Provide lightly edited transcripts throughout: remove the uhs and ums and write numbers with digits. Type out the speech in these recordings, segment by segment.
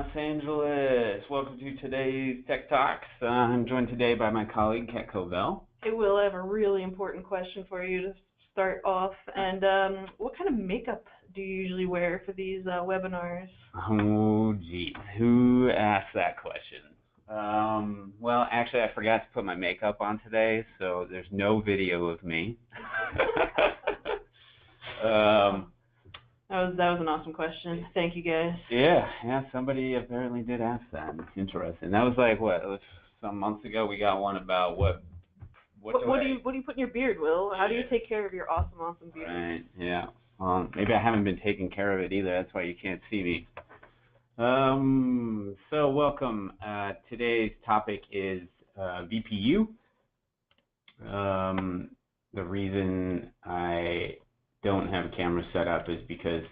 Los Angeles. Welcome to today's Tech Talks. I'm joined today by my colleague, Kat Covell. Hey, Will, I have a really important question for you to start off. And what kind of makeup do you usually wear for these webinars? Oh, geez. Who asked that question? Well, actually, I forgot to put my makeup on today, so there's no video of me. That was an awesome question. Thank you, guys. Yeah, somebody apparently did ask that. It's interesting. That was like, what, some months ago we got one about what do you put in your beard, Will? How do you take care of your awesome beard? Right, yeah. Maybe I haven't been taking care of it either. That's why you can't see me. So welcome. Today's topic is Vpu. The reason I don't have a camera set up is because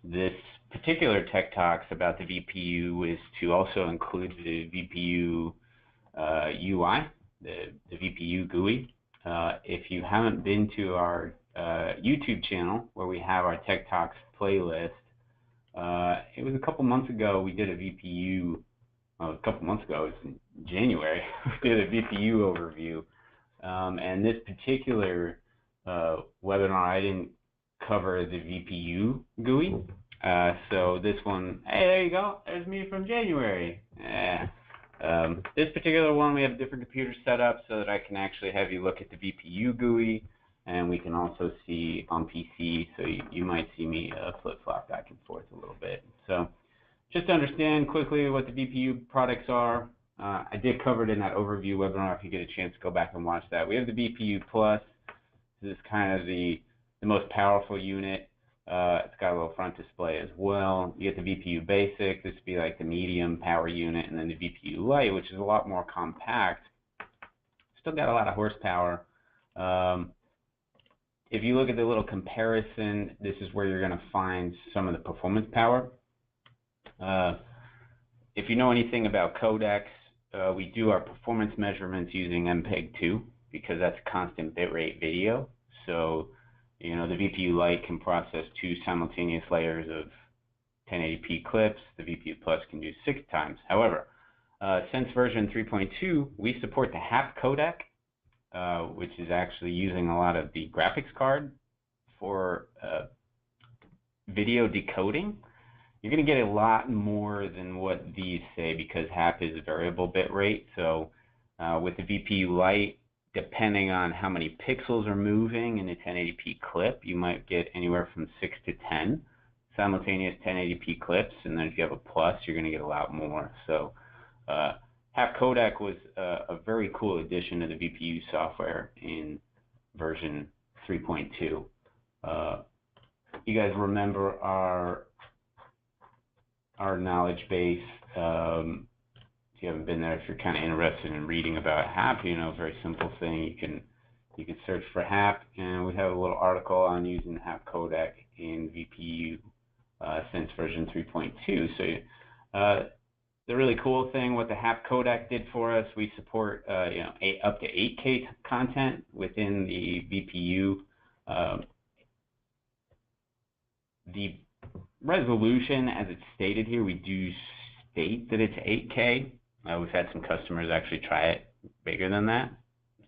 this particular Tech Talks about the Vpu is to also include the Vpu UI, the Vpu Gui. If you haven't been to our YouTube channel where we have our Tech Talks playlist, it was a couple months ago we did a Vpu, a couple months ago, it was in January, we did a Vpu overview. And this particular webinar, I didn't cover the Vpu Gui. So this one, hey, there you go. There's me from January. This particular one, we have a different computer set up so that I can actually have you look at the Vpu Gui, and we can also see onPC, so you might see me flip-flop back and forth a little bit. So just to understand quickly what the Vpu products are, I did cover it in that overview webinar. If you get a chance to go back and watch that. We have the Bpu Plus. This is kind of the most powerful unit. It's got a little front display as well. You get the Vpu Basic. This would be like the medium power unit, and then the Vpu Lite, which is a lot more compact. Still got a lot of horsepower. If you look at the little comparison, this is where you're going to find some of the performance power. If you know anything about codecs, we do our performance measurements using MPEG 2 because that's constant bitrate video. So, you know, the Vpu Lite can process 2 simultaneous layers of 1080p clips. The Vpu Plus can do 6 times. However, since version 3.2, we support the Hap codec, which is actually using a lot of the graphics card for video decoding. You're going to get a lot more than what these say because Hap is a variable bit rate. So with the Vpu Lite, depending on how many pixels are moving in a 1080p clip, you might get anywhere from 6 to 10 simultaneous 1080p clips. And then if you have a Plus, you're going to get a lot more. So Hap codec was a very cool addition to the Vpu software in version 3.2. You guys remember our knowledge base. If you haven't been there, if you're kind of interested in reading about Hap, you know, very simple thing. You can search for Hap, and we have a little article on using Hap codec in Vpu since version 3.2. So the really cool thing, what the Hap codec did for us, we support you know, up to 8K content within the Vpu. The resolution, as it's stated here, we do state that it's 8K. We've had some customers actually try it bigger than that,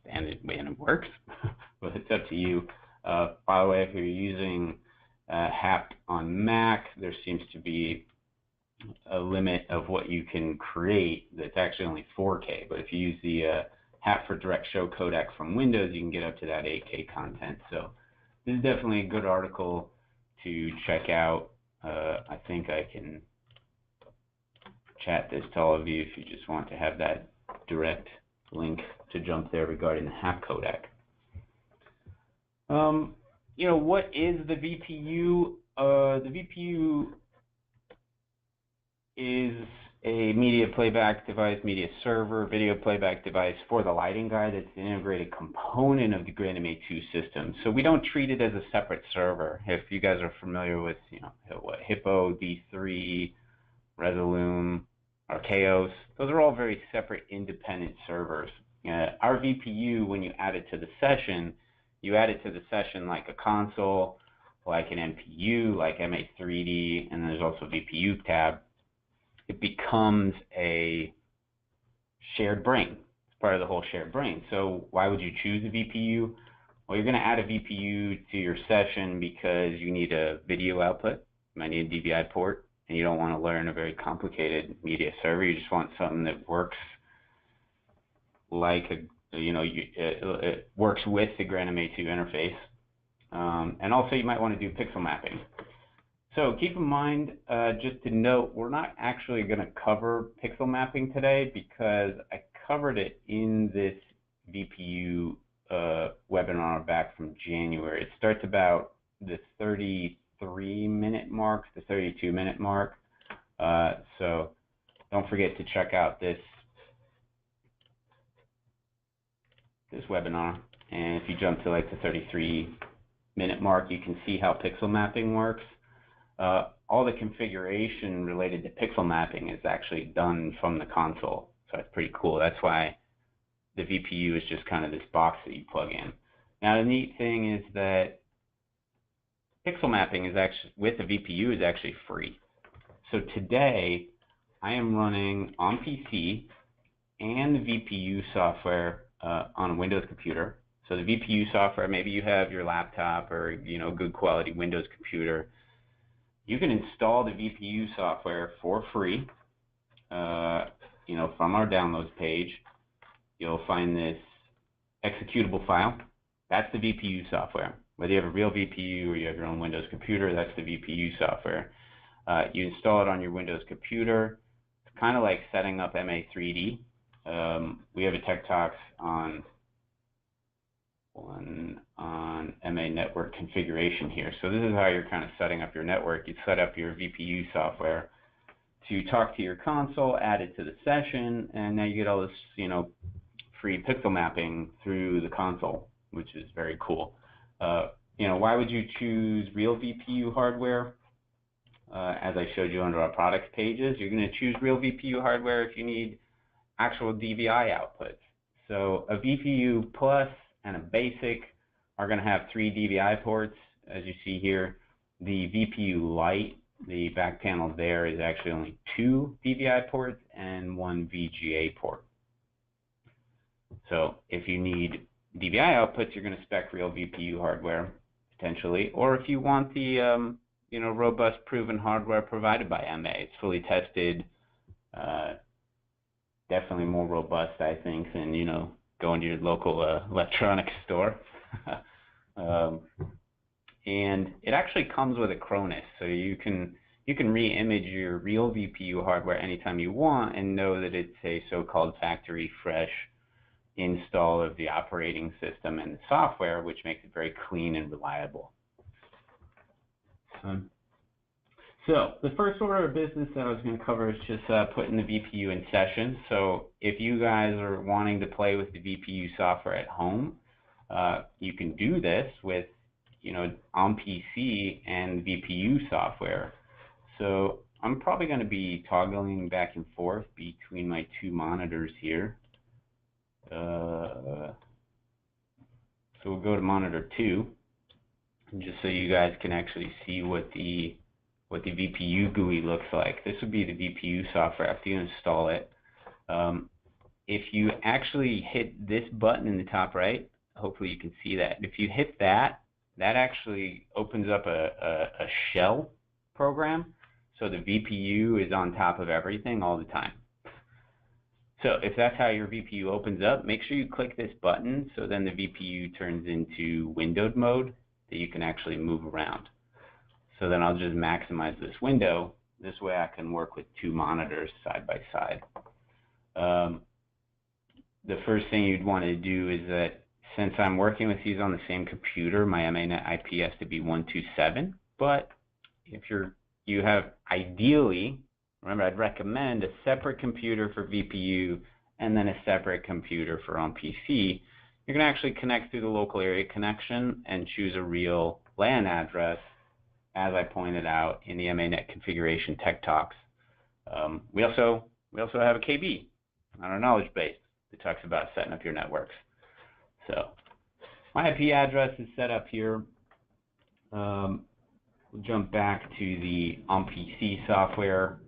and it works, but it's up to you. By the way, if you're using Hap on Mac, there seems to be a limit of what you can create that's actually only 4K, but if you use the Hap for Direct Show codec from Windows, you can get up to that 8K content. So this is definitely a good article to check out. I think I can chat this to all of you if you just want to have that direct link to jump there regarding the Hap codec. You know, what is the Vpu? The Vpu is a media playback device, media server, video playback device for the lighting guide. It's an integrated component of the GrandMA 2 system. So we don't treat it as a separate server. If you guys are familiar with, you know, what, Hippo, D3, Resolume, Arkaos, those are all very separate independent servers. Our Vpu, when you add it to the session, you add it to the session like a console, like an MPU, like MA3D, and then there's also Vpu tab. it becomes a shared brain. It's part of the whole shared brain. So why would you choose a VPU? Well, you're going to add a VPU to your session because you need a video output. You might need a DVI port, and you don't want to learn a very complicated media server. You just want something that works like it works with the GrandMA2 interface. And also you might want to do pixel mapping. So keep in mind, just to note, we're not actually going to cover pixel mapping today because I covered it in this VPU webinar back from January. It starts about the 33-minute mark, the 32-minute mark. So don't forget to check out this webinar. And if you jump to like the 33-minute mark, you can see how pixel mapping works. All the configuration related to pixel mapping is actually done from the console. So it's pretty cool. That's why the VPU is just kind of this box that you plug in. Now the neat thing is that pixel mapping is actually, with the VPU, is actually free. So today I am running onPC and the VPU software on a Windows computer. So the VPU software, maybe you have your laptop or good quality Windows computer. You can install the VPU software for free. From our downloads page, you'll find this executable file. That's the VPU software. Whether you have a real VPU or you have your own Windows computer, that's the VPU software. You install it on your Windows computer. It's kind of like setting up MA3D. We have a Tech Talks on MA network configuration here. So this is how you're kind of setting up your network. You set up your VPU software to talk to your console, add it to the session, and now you get all this, free pixel mapping through the console, which is very cool. Why would you choose real VPU hardware? As I showed you under our products pages, you're going to choose real VPU hardware if you need actual DVI outputs. So a Vpu Plus and a Basic are going to have 3 DVI ports, as you see here. The Vpu Lite, the back panel there, is actually only 2 DVI ports and 1 VGA port. So if you need DVI outputs, you're going to spec real VPU hardware, potentially. Or if you want the robust, proven hardware provided by MA, it's fully tested, definitely more robust, I think, than going to your local electronics store. And it actually comes with a Cronus, so you can re-image your real VPU hardware anytime you want and know that it's a so-called factory fresh install of the operating system and the software, which makes it very clean and reliable. So the first order of business that I was going to cover is just putting the VPU in session. So if you guys are wanting to play with the VPU software at home, you can do this with onPC and VPU software. So I'm probably going to be toggling back and forth between my 2 monitors here. So we'll go to monitor 2, and just so you guys can actually see what the Bpu Gui looks like. This would be the VPU software after you install it. If you actually hit this button in the top right, hopefully you can see that. If you hit that, that actually opens up a shell program. So the VPU is on top of everything all the time. So if that's how your VPU opens up, make sure you click this button so then the VPU turns into windowed mode that you can actually move around. So then I'll just maximize this window. This way I can work with 2 monitors side by side. The first thing you'd want to do is that since I'm working with these on the same computer, my MANet IP has to be 127. But if you have ideally, remember, I'd recommend a separate computer for VPU and then a separate computer for onPC. You're going to actually connect through the local area connection and choose a real LAN address, as I pointed out in the MANet configuration tech talks. We also have a KB on our knowledge base that talks about setting up your networks. So my IP address is set up here. We'll jump back to the onPC software.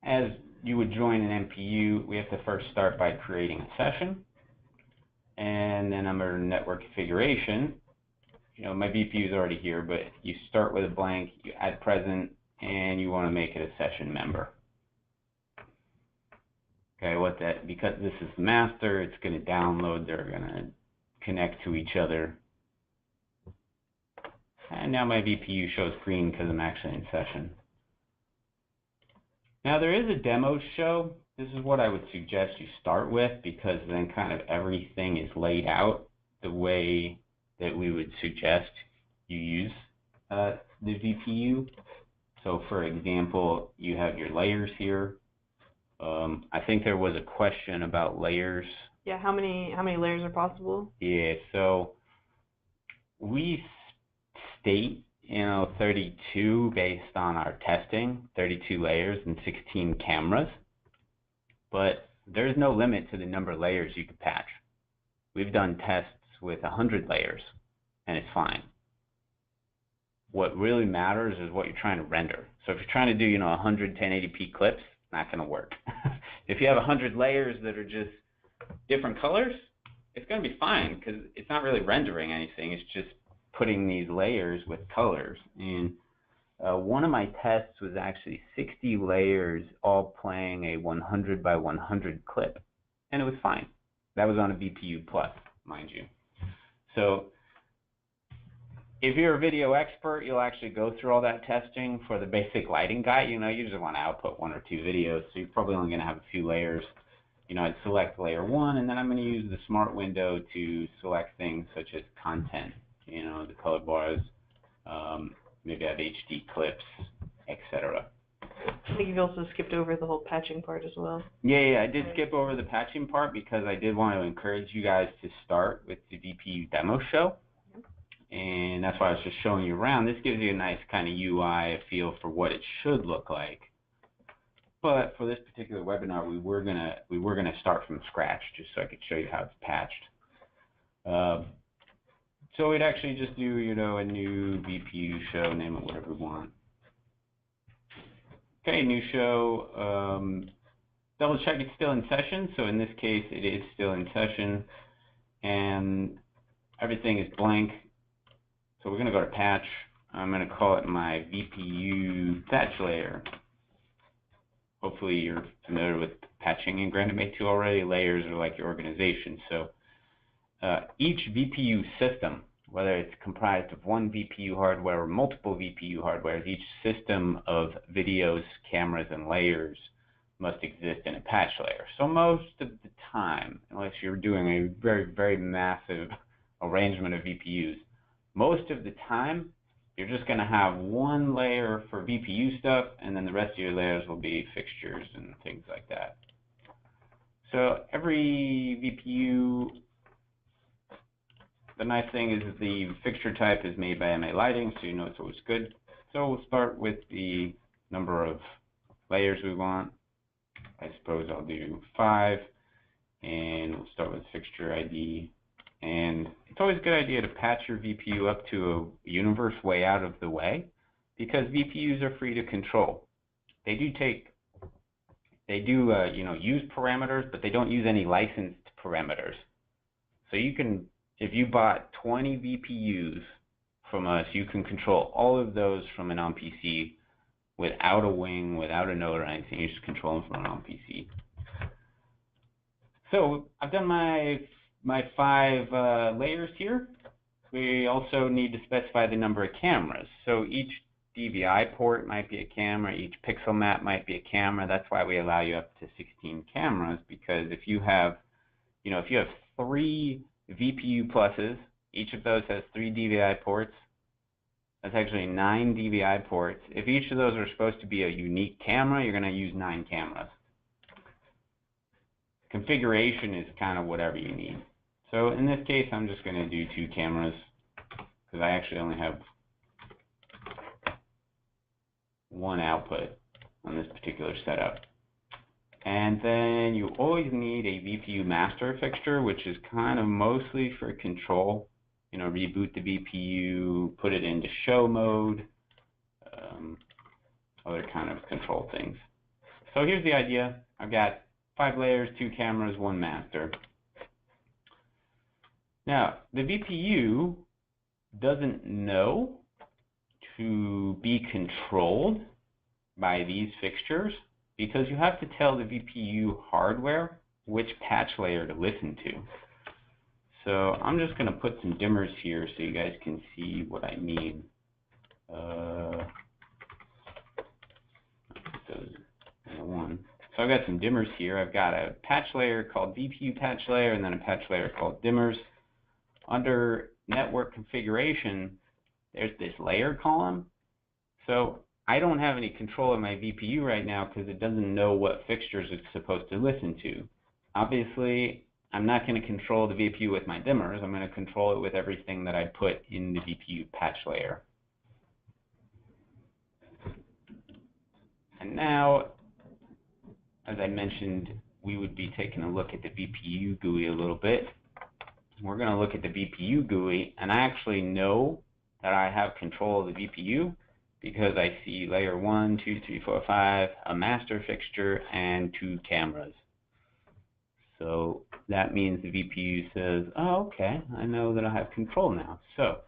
As you would join an MPU, we have to first start by creating a session, and then under network configuration, my VPU is already here, but you start with a blank, you add present, and you want to make it a session member. Okay, because this is the master, it's going to download, they're going to connect to each other. And now my VPU shows green because I'm actually in session. Now there is a demo show. This is what I would suggest you start with, because then kind of everything is laid out the way that we would suggest you use the VPU. So for example, you have your layers here. I think there was a question about layers. Yeah, how many layers are possible? Yeah, so we state 32 based on our testing, 32 layers and 16 cameras, but there's no limit to the number of layers you could patch. We've done tests with 100 layers and it's fine. What really matters is what you're trying to render. So if you're trying to do 100 1080p clips, it's not going to work. If you have 100 layers that are just different colors, it's going to be fine because it's not really rendering anything. It's just putting these layers with colors. And one of my tests was actually 60 layers all playing a 100 by 100 clip, and it was fine. That was on a Bpu Plus, mind you. So if you're a video expert, you'll actually go through all that testing for the basic lighting guide. You just want to output 1 or 2 videos, so you're probably only going to have a few layers. I'd select layer 1, and then I'm going to use the smart window to select things such as content, the color bars, maybe I have HD clips, etc. I think you've also skipped over the whole patching part as well. Yeah, I did skip over the patching part because I did want to encourage you guys to start with the VPU demo show. And that's why I was just showing you around. This gives you a nice kind of UI, a feel for what it should look like. But for this particular webinar, we were gonna start from scratch just so I could show you how it's patched. So we'd actually just do a new VPU show, name it whatever we want. Okay, new show. Double check it's still in session. So in this case, it is still in session, and everything is blank. So we're going to go to patch. I'm going to call it my VPU patch layer. Hopefully you're familiar with patching in Grandmate 2 already. Layers are like your organization. So each VPU system, whether it's comprised of one VPU hardware or multiple VPU hardwares, each system of videos, cameras, and layers must exist in a patch layer. So most of the time, unless you're doing a very, very massive arrangement of VPUs, most of the time, you're just going to have one layer for VPU stuff, and then the rest of your layers will be fixtures and things like that. So every VPU, the nice thing is that the fixture type is made by MA Lighting, so it's always good. So we'll start with the number of layers we want. I suppose I'll do 5, and we'll start with fixture ID. And it's always a good idea to patch your VPU up to a universe way out of the way, because VPUs are free to control. They do use parameters, but they don't use any licensed parameters. So you can, if you bought 20 VPUs from us, you can control all of those from an onPC without a wing, without a node or anything. You just control them from an onPC. So I've done my 5 layers here. We also need to specify the number of cameras. So each DVI port might be a camera, each pixel map might be a camera. That's why we allow you up to 16 cameras, because if you have, if you have 3 VPU pluses, each of those has 3 DVI ports. That's actually 9 DVI ports. If each of those are supposed to be a unique camera, you're going to use 9 cameras. Configuration is kind of whatever you need. So in this case, I'm just going to do 2 cameras because I actually only have 1 output on this particular setup. And then you always need a VPU master fixture, which is kind of mostly for control. Reboot the VPU, put it into show mode, other kind of control things. So here's the idea. I've got 5 layers, 2 cameras, 1 master. Now, the VPU doesn't know to be controlled by these fixtures because you have to tell the VPU hardware which patch layer to listen to. So I'm just going to put some dimmers here so you guys can see what I mean. So I've got some dimmers here. I've got a patch layer called Vpu patch layer and then a patch layer called dimmers. Under network configuration, there's this layer column. So I don't have any control of my VPU right now because it doesn't know what fixtures it's supposed to listen to. Obviously, I'm not going to control the VPU with my dimmers. I'm going to control it with everything that I put in the Vpu patch layer. And now, as I mentioned, we would be taking a look at the Bpu Gui a little bit. We're going to look at the Bpu Gui, and I actually know that I have control of the Bpu because I see layer 1, 2, 3, 4, 5, a master fixture, and 2 cameras. So that means the VPU says, oh, okay, I know that I have control now. So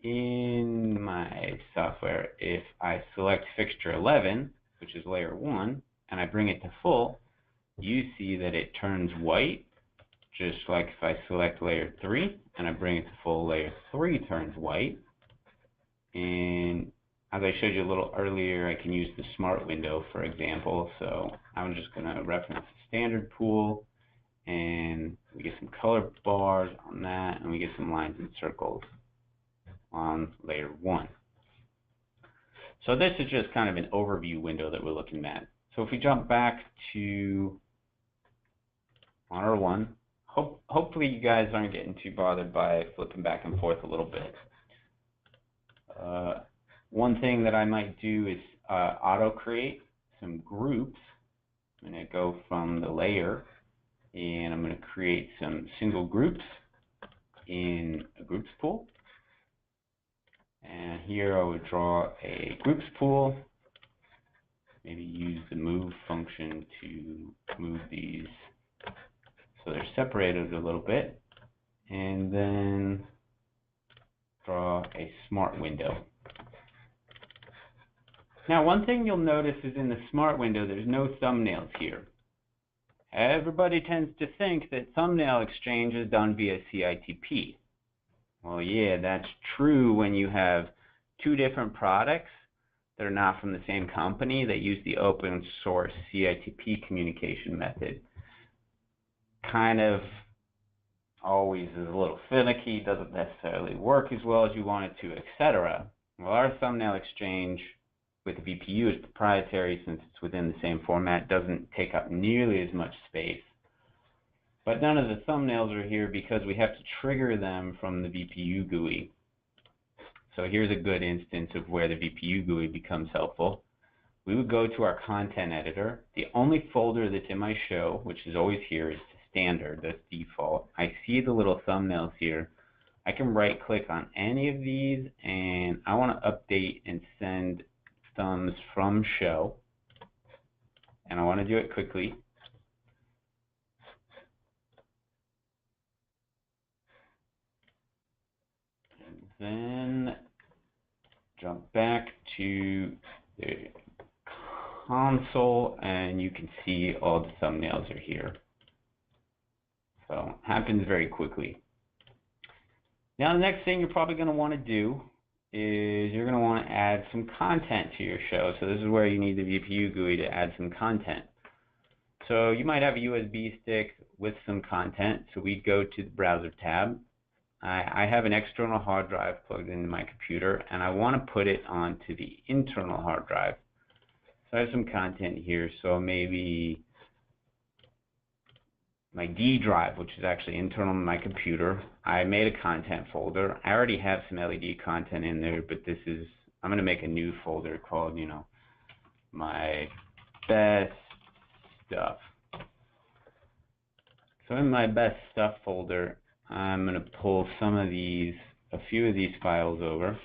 in my software, if I select fixture 11, which is layer 1, and I bring it to full, you see that it turns white, just like if I select layer 3, and I bring it to full, layer 3 turns white. And as I showed you a little earlier, I can use the smart window, for example. So I'm just going to reference the standard pool, and we get some color bars on that, and we get some lines and circles on layer 1. So this is just kind of an overview window that we're looking at. So if we jump back to Planar 1, hopefully you guys aren't getting too bothered by flipping back and forth a little bit. One thing that I might do is auto-create some groups. I'm going to go from the layer, and I'm going to create some single groups in a groups pool. And here I would draw a groups pool, maybe use the move function to move these so they're separated a little bit, and then draw a smart window. Now, one thing you'll notice is in the smart window, there's no thumbnails here. Everybody tends to think that thumbnail exchange is done via CITP. Well, yeah, that's true when you have 2 different products that are not from the same company that use the open source CITP communication method. Kind of always is a little finicky, doesn't necessarily work as well as you want it to, etc. Well, our thumbnail exchange with the VPU is proprietary since it's within the same format, doesn't take up nearly as much space. But none of the thumbnails are here because we have to trigger them from the Vpu Gui. So here's a good instance of where the Vpu Gui becomes helpful. We would go to our content editor. The only folder that's in my show, which is always here, is standard, that's default. I see the little thumbnails here. I can right click on any of these, and I want to update and send thumbs from show, and I want to do it quickly. And then jump back to the console, and you can see all the thumbnails are here. So it happens very quickly. Now the next thing you're probably going to want to do is you're going to want to add some content to your show. So this is where you need the Vpu Gui to add some content. So you might have a USB stick with some content. So we'd go to the browser tab. I have an external hard drive plugged into my computer, and I want to put it onto the internal hard drive. So I have some content here. So maybe my D drive, which is actually internal to my computer. I made a content folder. I already have some LED content in there, but this is, I'm going to make a new folder called, my best stuff. So in my best stuff folder, I'm going to pull a few of these files over.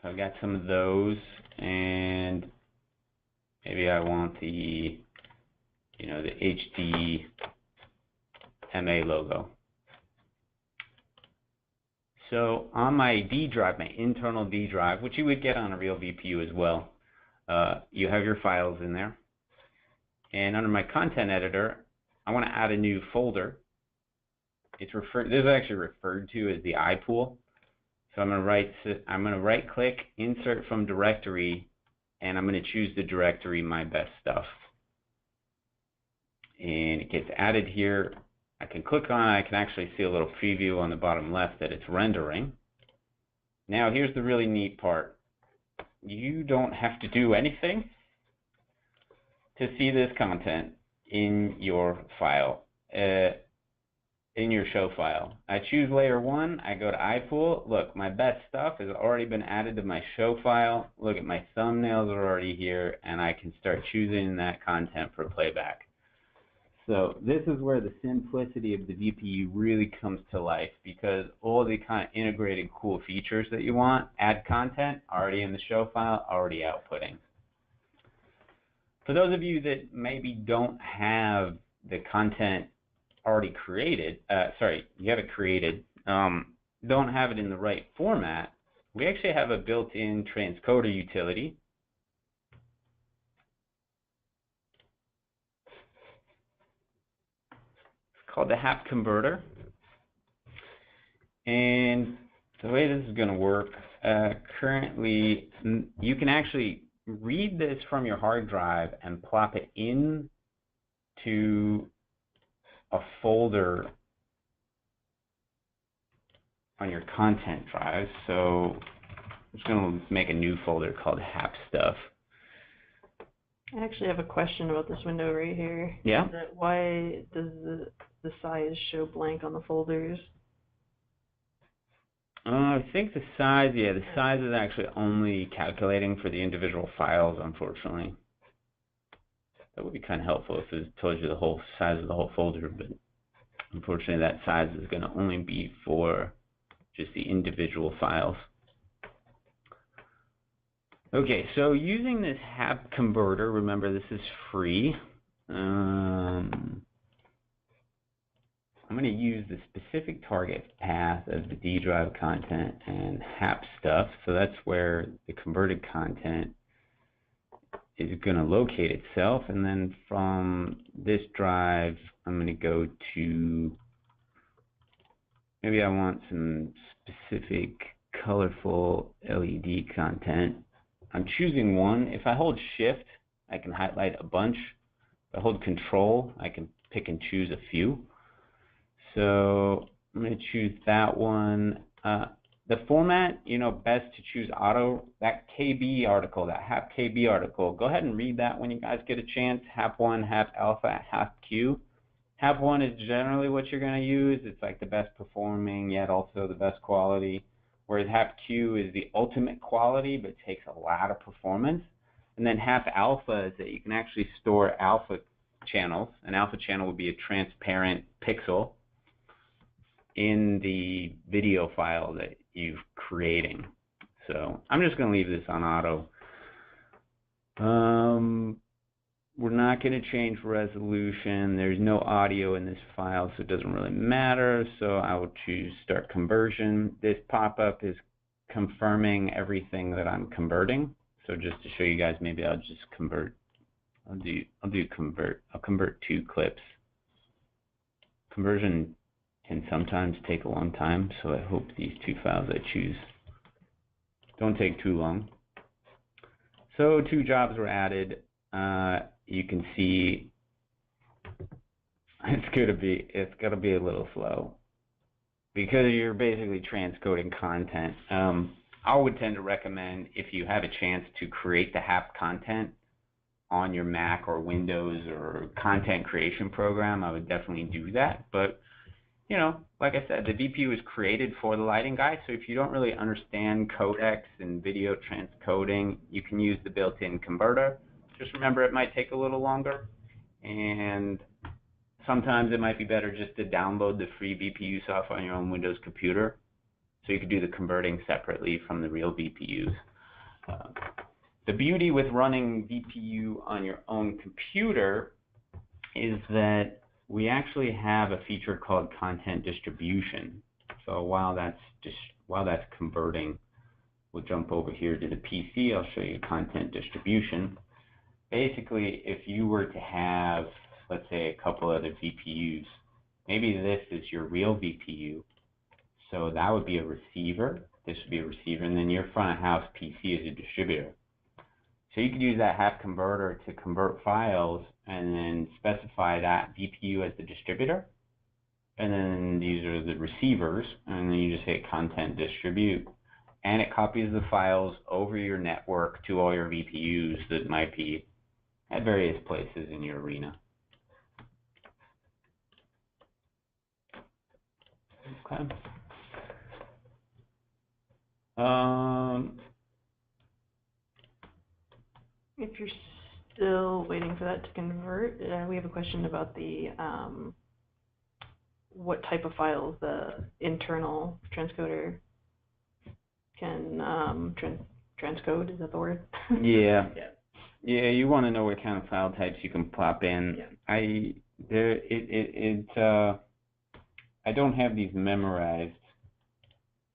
I've got some of those, and maybe I want the, you know, the HDMA logo. So on my D drive, my internal D drive, which you would get on a real VPU as well, you have your files in there. And under my content editor, I want to add a new folder. This is actually referred to as the I pool. So I'm going to right click, insert from directory, and I'm going to choose the directory My Best Stuff. And it gets added here. I can click on it. I can actually see a little preview on the bottom left that it's rendering. Now here's the really neat part. You don't have to do anything to see this content in your file. In your show file. I choose layer 1, I go to iPool. Look, my best stuff has already been added to my show file. Look at my thumbnails are already here, and I can start choosing that content for playback. So this is where the simplicity of the VPU really comes to life, because all the kind of integrated cool features that you want, add content, already in the show file, already outputting. For those of you that maybe don't have the content already created, you have it created, don't have it in the right format, we actually have a built-in transcoder utility. It's called the Hap Converter. And the way this is going to work, currently, you can actually read this from your hard drive and plop it into a folder on your content drive. So I'm just going to make a new folder called Hap Stuff. I actually have a question about this window right here. Yeah? Why does the size show blank on the folders? I think the size, the size is actually only calculating for the individual files, unfortunately. That would be kind of helpful if it told you the whole size of the whole folder, but unfortunately that size is going to only be for just the individual files. Okay, so using this Hap Converter, remember this is free. I'm going to use the specific target path of the D drive content and Hap Stuff, so that's where the converted content is going to locate itself, and then from this drive I'm going to go to, maybe I want some specific colorful LED content. I'm choosing one. If I hold shift, I can highlight a bunch. If I hold control, I can pick and choose a few. So I'm going to choose that one. The format, you know, best to choose auto. That KB article, that Hap KB article, go ahead and read that when you guys get a chance. Hap 1, Hap Alpha, Hap Q. Hap 1 is generally what you're going to use. It's like the best performing, yet also the best quality. Whereas Hap Q is the ultimate quality, but takes a lot of performance. And then Hap Alpha is that you can actually store alpha channels. An alpha channel would be a transparent pixel in the video file that you're creating. So I'm just going to leave this on auto. We're not going to change resolution. There's no audio in this file, so it doesn't really matter. So I will choose Start Conversion. This pop-up is confirming everything that I'm converting. So just to show you guys, maybe I'll just convert. I'll convert 2 clips. Conversion can sometimes take a long time, so I hope these 2 files I choose don't take too long. So 2 jobs were added. You can see it's gonna be a little slow because you're basically transcoding content. I would tend to recommend, if you have a chance to create the Hap content on your Mac or Windows or content creation program, I would definitely do that. But you know, like I said, the VPU is created for the lighting guy, so if you don't really understand codecs and video transcoding, you can use the built-in converter. Just remember, it might take a little longer, and sometimes it might be better just to download the free VPU software on your own Windows computer, so you could do the converting separately from the real VPUs. The beauty with running VPU on your own computer is that we actually have a feature called content distribution. So while that's converting, we'll jump over here to the PC. I'll show you content distribution. Basically, if you were to have, let's say, a couple other VPUs, maybe this is your real VPU, so that would be a receiver, this would be a receiver, and then your front of house PC is a distributor. So you could use that Hap Converter to convert files and then specify that VPU as the distributor, and then these are the receivers, and then you just hit content distribute, and it copies the files over your network to all your VPUs that might be at various places in your arena. Okay. If you're still waiting for that to convert, we have a question about the what type of files the internal transcoder can transcode. Is that the word? Yeah. Yeah. Yeah, you want to know what kind of file types you can plop in. Yeah. I don't have these memorized.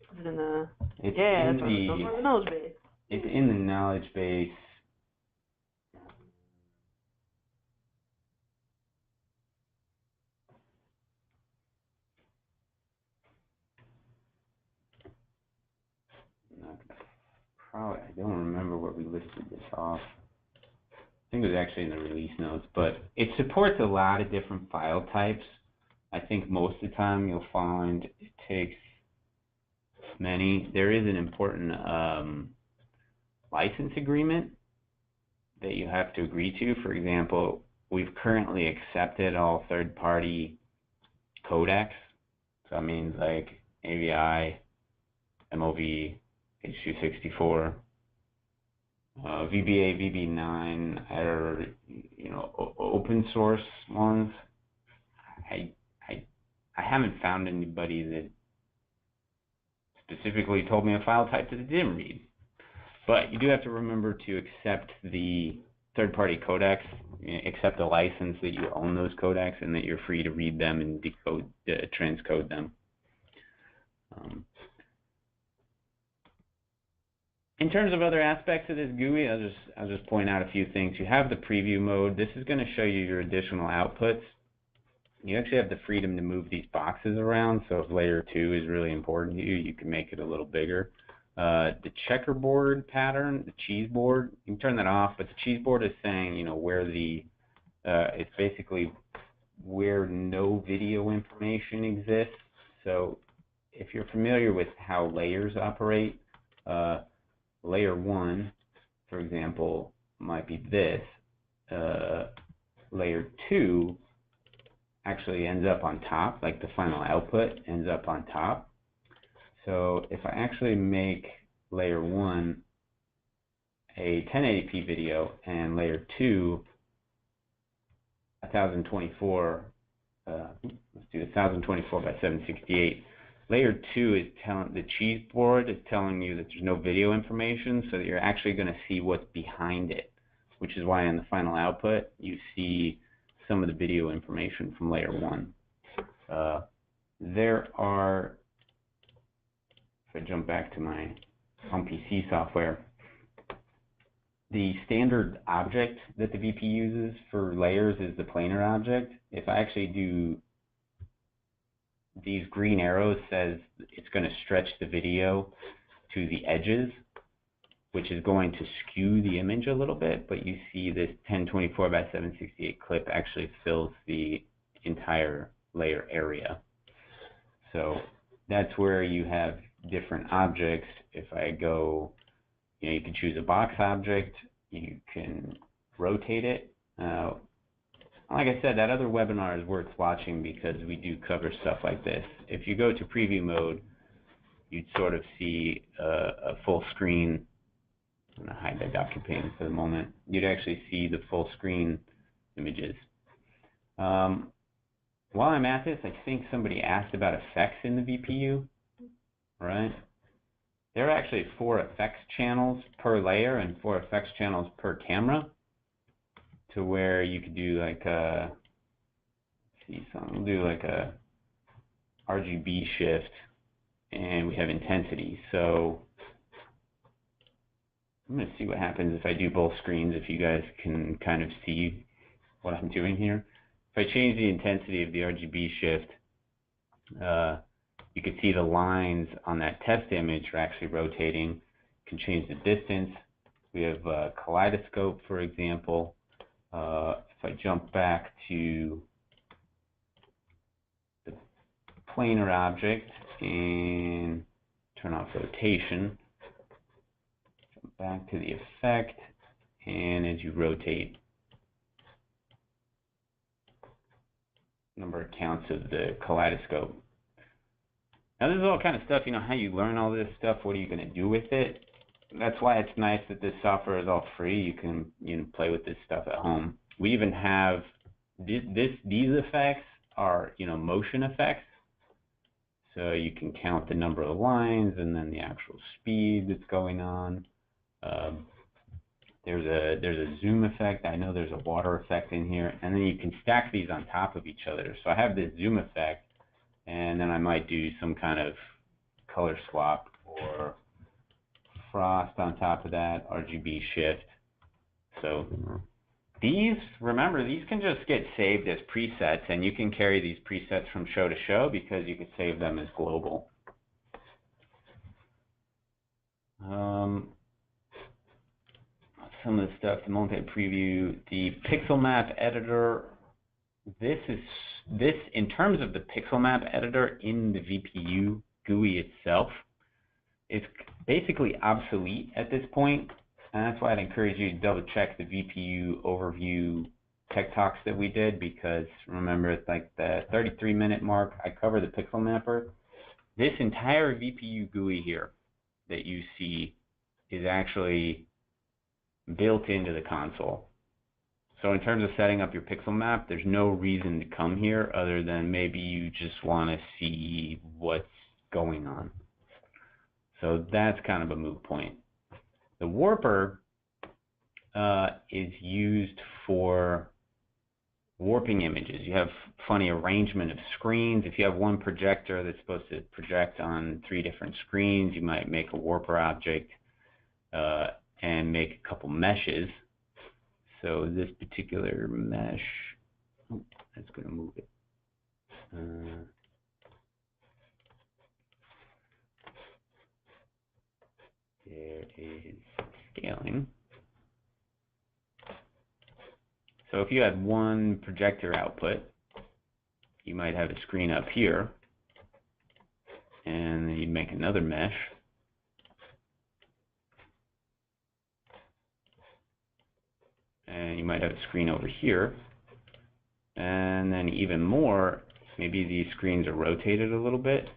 Is it in the? It's Yeah, in that's the knowledge base. It's in the knowledge base. Probably, I don't remember what we listed this off. I think it was actually in the release notes, but it supports a lot of different file types. I think most of the time you'll find it takes many. There is an important license agreement that you have to agree to. For example, we've currently accepted all third-party codecs. So that means like AVI, MOV, H.264, VBA, VB9 are, open source ones. I haven't found anybody that specifically told me a file type that it didn't read. But you do have to remember to accept the third-party codecs, accept the license that you own those codecs and that you're free to read them and decode, transcode them. In terms of other aspects of this GUI, I'll just point out a few things. You have the preview mode. This is going to show you your additional outputs. You actually have the freedom to move these boxes around, so if layer 2 is really important to you, you can make it a little bigger. The checkerboard pattern, the cheese board, you can turn that off, but the cheese board is saying, where it's basically where no video information exists. So if you're familiar with how layers operate, layer 1, for example, might be this. Layer 2 actually ends up on top, like the final output ends up on top. So if I actually make layer 1 a 1080p video and layer 2 1024, let's do 1024 by 768. Layer 2 is telling the cheese board is telling you that there's no video information, so that you're actually going to see what's behind it, which is why in the final output you see some of the video information from layer 1. There are, if I jump back to my onPC software, the standard object that the VP uses for layers is the planar object. If I actually do these green arrows, says it's going to stretch the video to the edges, which is going to skew the image a little bit, but you see this 1024 by 768 clip actually fills the entire layer area. So that's where you have different objects. If I go, you can choose a box object, you can rotate it. Like I said, that other webinar is worth watching because we do cover stuff like this. If you go to preview mode, you'd sort of see a full screen. I'm going to hide that document pane for the moment. You'd actually see the full screen images. While I'm at this, I think somebody asked about effects in the VPU, right? there are actually 4 effects channels per layer and 4 effects channels per camera, to where you could do like a, we'll do like a RGB shift, and we have intensity. So I'm going to see what happens if I do both screens, if you guys can kind of see what I'm doing here. If I change the intensity of the RGB shift, you can see the lines on that test image are actually rotating. You can change the distance. We have a kaleidoscope, for example. If I jump back to the planar object and turn off rotation, jump back to the effect, and as you rotate, number of counts of the kaleidoscope. Now this is all kind of stuff, you know, how you learn all this stuff, what are you going to do with it? That's why it's nice that this software is all free. You can, you know, play with this stuff at home. We even have these effects are, you know, motion effects. So you can count the number of lines and then the actual speed that's going on. There's a zoom effect. I know there's a water effect in here, and then you can stack these on top of each other. So I have this zoom effect, and then I might do some kind of color swap or frost on top of that, RGB shift. So these, remember, these can just get saved as presets, and you can carry these presets from show to show because you can save them as global. Some of the stuff, the multi-preview, the pixel map editor. This, in terms of the pixel map editor in the Vpu GUI itself, is basically obsolete at this point, and that's why I'd encourage you to double check the Vpu overview tech talks that we did, because remember, at like the 33-minute mark, I covered the pixel mapper. This entire Vpu GUI here that you see is actually built into the console. So in terms of setting up your pixel map, there's no reason to come here other than maybe you just want to see what's going on. So that's kind of a moot point. The warper is used for warping images. You have funny arrangement of screens. If you have one projector that's supposed to project on 3 different screens, you might make a warper object and make a couple meshes. So this particular mesh, oh, that's going to move it. There is scaling. So if you had one projector output, you might have a screen up here, and then you'd make another mesh. And you might have a screen over here, and then even more, maybe these screens are rotated a little bit.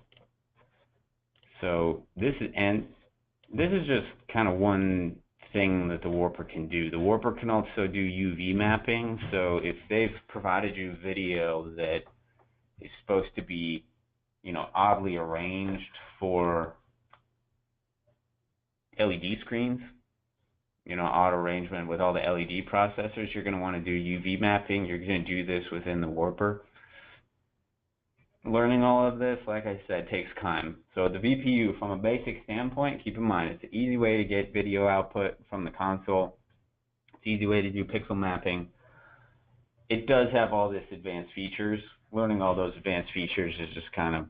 So this is just kind of one thing that the warper can do. The warper can also do UV mapping. So if they've provided you video that is supposed to be, you know, oddly arranged for LED screens, you know, auto arrangement with all the LED processors, you're going to want to do UV mapping. You're going to do this within the warper. Learning all of this, like I said, takes time. So the Vpu, from a basic standpoint, keep in mind, it's an easy way to get video output from the console. It's an easy way to do pixel mapping. It does have all this advanced features. Learning all those advanced features is just kind of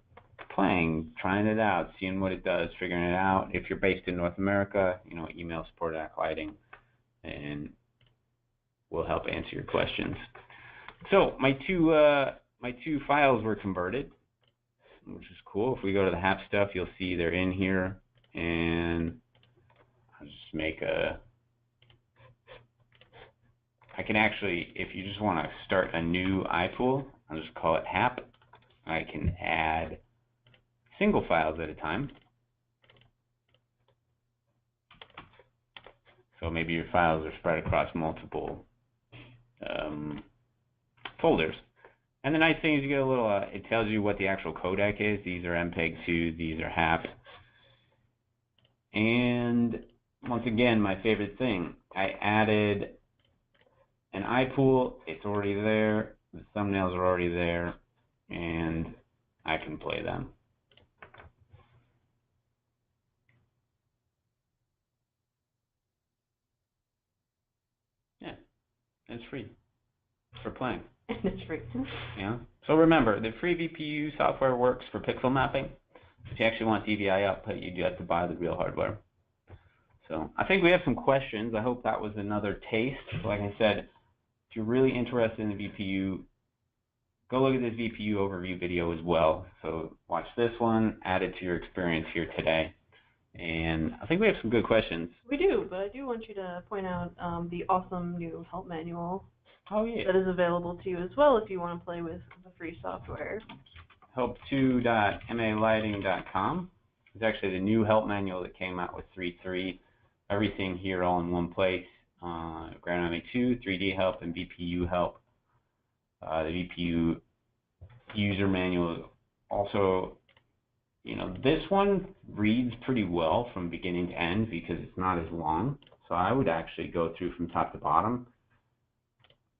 playing, trying it out, seeing what it does, figuring it out. If you're based in North America, you know, email support at Lighting, and we'll help answer your questions. So my two files were converted, which is cool. If we go to the Hap stuff, you'll see they're in here, and I'll just make I can actually, if you just want to start a new iPool, I'll just call it Hap. I can add single files at a time. So maybe your files are spread across multiple folders. And the nice thing is you get a little, it tells you what the actual codec is. These are MPEG 2, these are Hap. And once again, my favorite thing, I added an iPool. It's already there. The thumbnails are already there, and I can play them. Yeah, it's free for playing. It's free. Yeah. So remember, the free VPU software works for pixel mapping. If you actually want DVI output, you do have to buy the real hardware. So I think we have some questions. I hope that was another taste. Like I said, if you're really interested in the VPU, go look at this VPU overview video as well. So watch this one, add it to your experience here today. And I think we have some good questions. We do, but I do want you to point out the awesome new help manual. Oh, yeah. That is available to you as well if you want to play with the free software. Help2.malighting.com is actually the new help manual that came out with 3.3. Everything here all in one place. Ground MA2, 3D help, and BPU help. The BPU user manual also, you know, this one reads pretty well from beginning to end because it's not as long. So I would actually go through from top to bottom,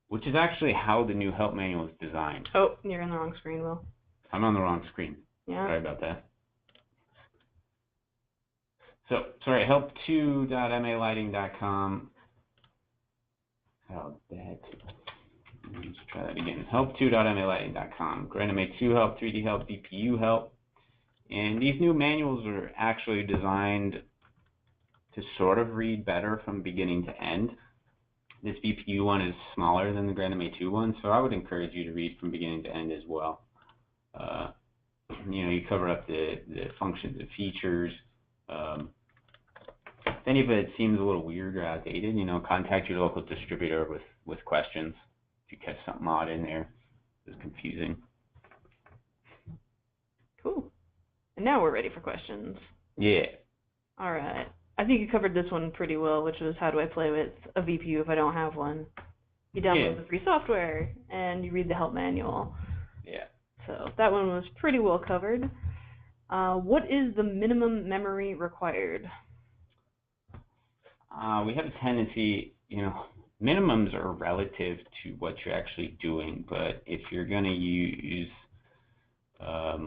which is actually how the new help manual is designed. Oh, you're in the wrong screen, Will. I'm on the wrong screen. Yeah. Sorry about that. So, sorry, help2.malighting.com. Oh, the heck. Let's try that again. Help2.malighting.com. Grand MA2 help, 3D help, BPU help. And these new manuals are actually designed to sort of read better from beginning to end. This BPU one is smaller than the Grand MA2 one, so I would encourage you to read from beginning to end as well. You know, you cover up the functions and features. If any of it seems a little weird or outdated, you know, contact your local distributor with questions. If you catch something odd in there, it's confusing. Cool. And now we're ready for questions. Yeah. All right. I think you covered this one pretty well, which was how do I play with a VPU if I don't have one? You download the free software and you read the help manual. Yeah. So that one was pretty well covered. What is the minimum memory required? We have a tendency, you know, minimums are relative to what you're actually doing, but if you're going to use, if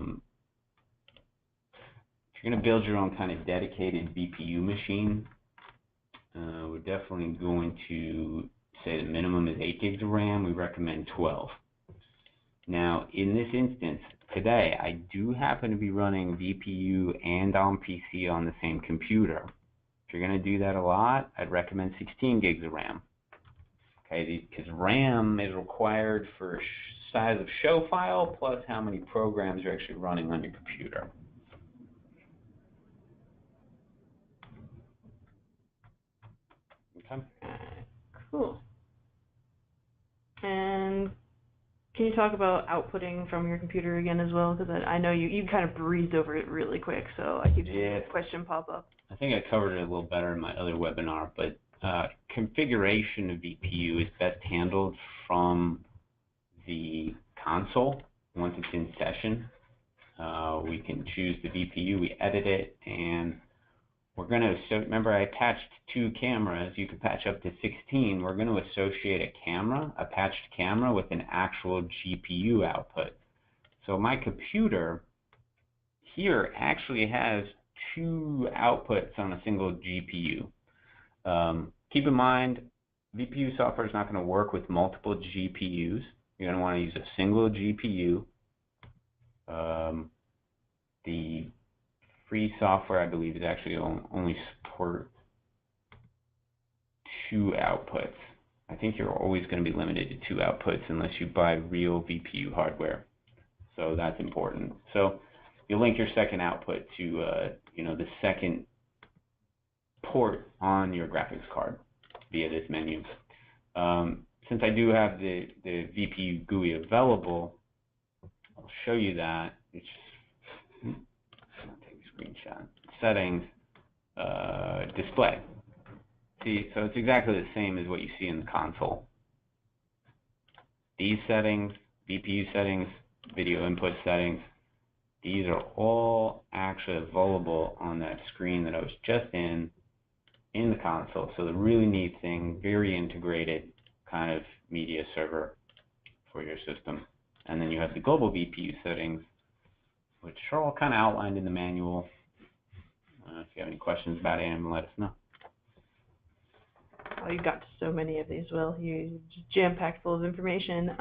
you're going to build your own kind of dedicated BPU machine, we're definitely going to say the minimum is 8 gigs of RAM. We recommend 12. Now, in this instance, today, I do happen to be running VPU and onPC on the same computer. If you're going to do that a lot, I'd recommend 16 gigs of RAM. Okay, because RAM is required for size of show file plus how many programs you're actually running on your computer. Okay. Cool. And can you talk about outputting from your computer again as well? Because I know you kind of breezed over it really quick, so I keep seeing this question pop up. I think I covered it a little better in my other webinar, but configuration of VPU is best handled from the console once it's in session. We can choose the VPU, we edit it, and we're going to, remember I patched 2 cameras, you could patch up to 16. We're going to associate a patched camera with an actual GPU output. So my computer here actually has 2 outputs on a single GPU. Keep in mind, VPU software is not going to work with multiple GPUs. You're going to want to use a single GPU. The free software, I believe, is actually only support 2 outputs. I think you're always going to be limited to 2 outputs unless you buy real VPU hardware. So that's important. So you link your second output to you know, the second port on your graphics card via this menu. Since I do have the Vpu Gui available, I'll show you that. It's I'll take a screenshot. Settings, display. See, so it's exactly the same as what you see in the console. These settings, VPU settings, video input settings, These are all actually available on that screen that I was just in the console. So the really neat thing, very integrated kind of media server for your system. And then you have the global VPU settings, which are all kind of outlined in the manual. If you have any questions about it, let us know. Oh, you got so many of these, Will. You're jam-packed full of information.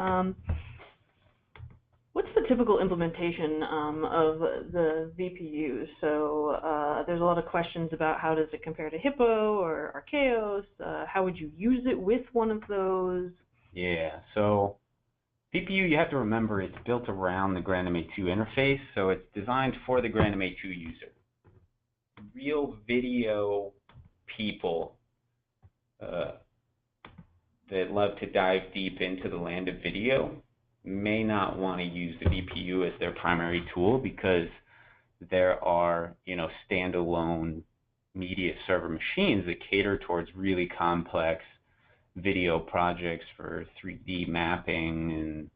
What's the typical implementation of the VPU? So there's a lot of questions about how does it compare to Hippo or Arkaos? How would you use it with one of those? Yeah, so VPU, you have to remember, it's built around the GrandMA2 interface, so it's designed for the GrandMA2 user. Real video people that love to dive deep into the land of video may not want to use the VPU as their primary tool, because there are, standalone media server machines that cater towards really complex video projects for 3D mapping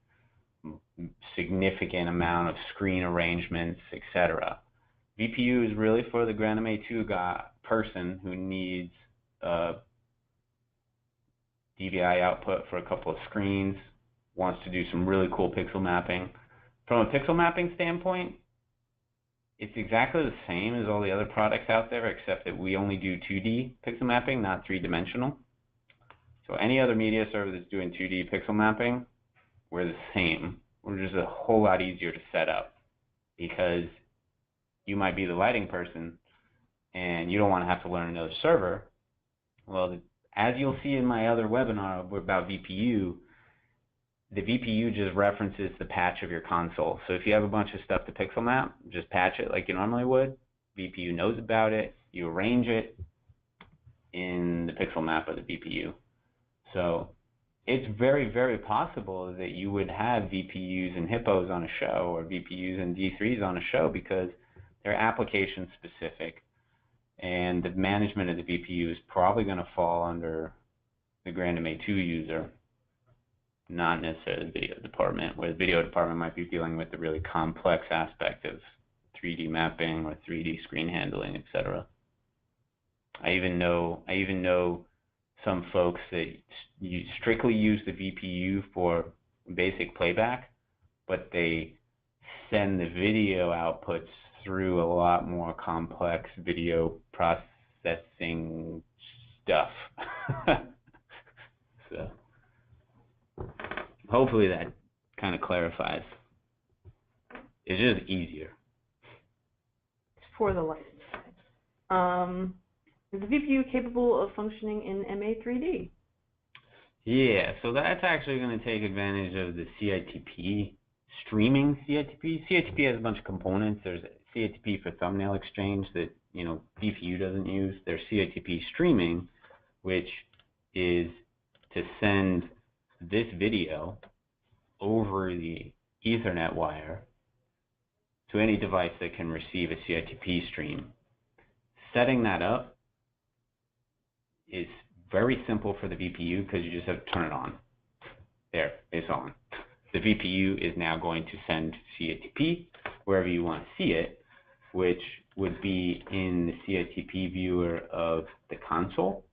and significant amount of screen arrangements, etc. VPU is really for the GrandMA2 person who needs DVI output for a couple of screens, wants to do some really cool pixel mapping. From a pixel mapping standpoint, it's exactly the same as all the other products out there, except that we only do 2D pixel mapping, not 3-dimensional. So any other media server that's doing 2D pixel mapping, we're the same. We're just a whole lot easier to set up, because you might be the lighting person and you don't want to have to learn another server. Well, as you'll see in my other webinar about VPU, the VPU just references the patch of your console. So if you have a bunch of stuff to pixel map, just patch it like you normally would. VPU knows about it. You arrange it in the pixel map of the VPU. So it's very, very possible that you would have VPUs and Hippos on a show, or VPUs and D3s on a show, because they're application specific, and the management of the VPU is probably going to fall under the GrandMA2 user, not necessarily the video department, where the video department might be dealing with the really complex aspect of 3D mapping or 3D screen handling, etc. I even know some folks that strictly use the VPU for basic playback, but they send the video outputs through a lot more complex video processing stuff. So hopefully that kind of clarifies. It's just easier. For the lighting side. Is the VPU capable of functioning in MA3D? Yeah, so that's actually going to take advantage of the CITP, streaming CITP. CITP has a bunch of components. There's CITP for thumbnail exchange that, VPU doesn't use. There's CITP streaming, which is to send this video over the Ethernet wire to any device that can receive a CITP stream. Setting that up is very simple for the VPU, because you just have to turn it on. There, it's on. The VPU is now going to send CITP wherever you want to see it, which would be in the CITP viewer of the console,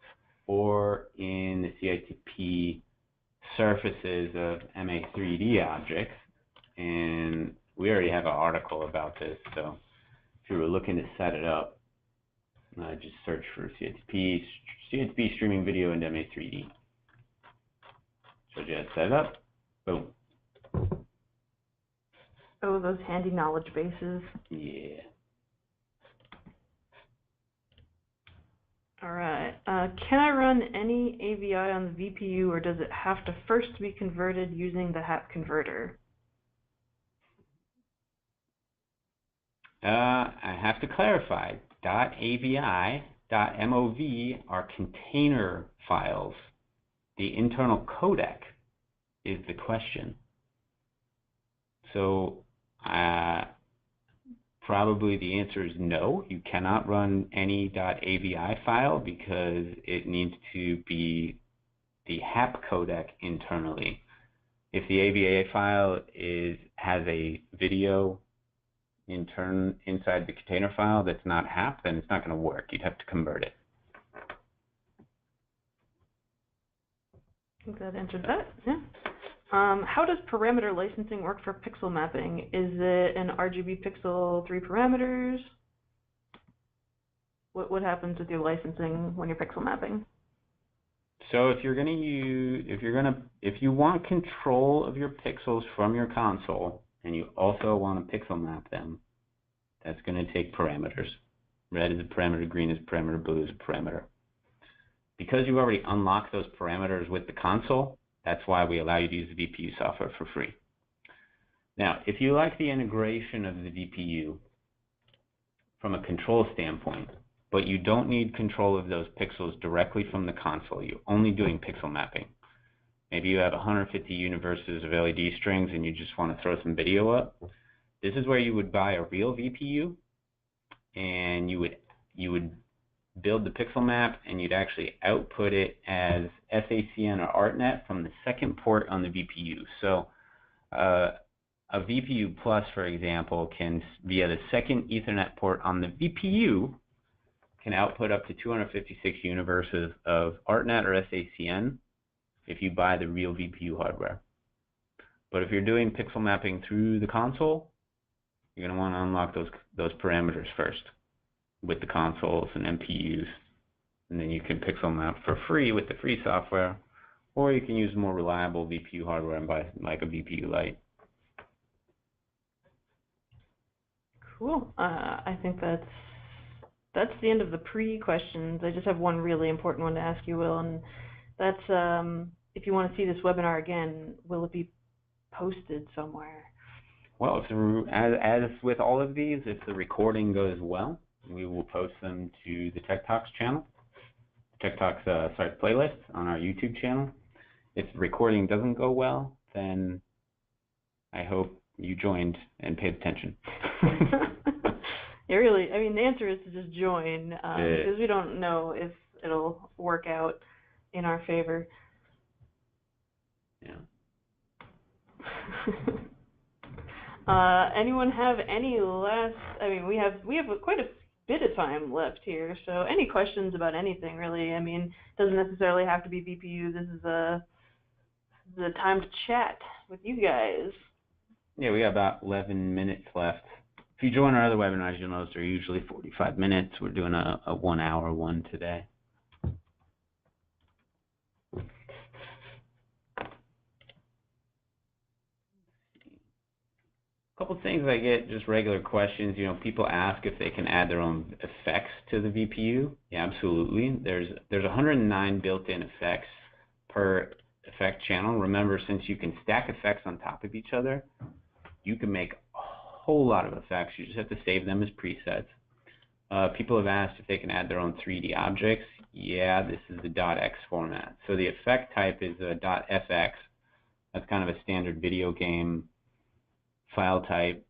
or in the CITP surfaces of MA3D objects. And we already have an article about this, so if you were looking to set it up, just search for CITP streaming video into MA3D. So just set it up, boom. Oh, those handy knowledge bases. Yeah. All right. Can I run any AVI on the VPU, or does it have to first be converted using the Hap Converter? I have to clarify. .avi, .mov are container files. The internal codec is the question. So probably the answer is no. You cannot run any .avi file, because it needs to be the Hap codec internally. If the AVI file has a video inside the container file that's not Hap, then it's not going to work. You'd have to convert it. I think that answered that, yeah. How does parameter licensing work for pixel mapping? Is it an RGB pixel 3 parameters? What happens with your licensing when you're pixel mapping? So if you want control of your pixels from your console and you also want to pixel map them, that's going to take parameters. Red is a parameter, green is a parameter, blue is a parameter. Because you already unlocked those parameters with the console, that's why we allow you to use the VPU software for free. Now, if you like the integration of the VPU from a control standpoint, but you don't need control of those pixels directly from the console, you're only doing pixel mapping. Maybe you have 150 universes of LED strings and you just want to throw some video up. This is where you would buy a real VPU and you would build the pixel map and you'd actually output it as SACN or ArtNet from the second port on the VPU. So a Vpu Plus, for example, can, via the second Ethernet port on the VPU, can output up to 256 universes of ArtNet or SACN if you buy the real VPU hardware. But if you're doing pixel mapping through the console, you're going to want to unlock those parameters first with the consoles and MPUs, and then you can pixel map for free with the free software, or you can use more reliable VPU hardware and buy like a VPU Lite. Cool. I think that's the end of the pre-questions. I just have one really important one to ask you, Will, and that's if you want to see this webinar again, will it be posted somewhere? Well, as with all of these, if the recording goes well, we will post them to the Tech Talks channel, Tech Talks playlist on our YouTube channel. If the recording doesn't go well, then I hope you joined and paid attention. Yeah, really, I mean, the answer is to just join, because we don't know if it'll work out in our favor. Yeah. Anyone have any last, I mean, we have quite a bit of time left here, so any questions about anything, really? I mean, it doesn't necessarily have to be VPU. This is the time to chat with you guys. Yeah, we got about 11 minutes left. If you join our other webinars, you'll notice they're usually 45 minutes. We're doing a 1-hour one today. A couple things I get, just regular questions. You know, people ask if they can add their own effects to the VPU. Yeah, absolutely. There's 109 built-in effects per effect channel. Remember, since you can stack effects on top of each other, you can make a whole lot of effects. You just have to save them as presets. People have asked if they can add their own 3D objects. Yeah, this is the .x format. So the effect type is a .fx. That's kind of a standard video game file type.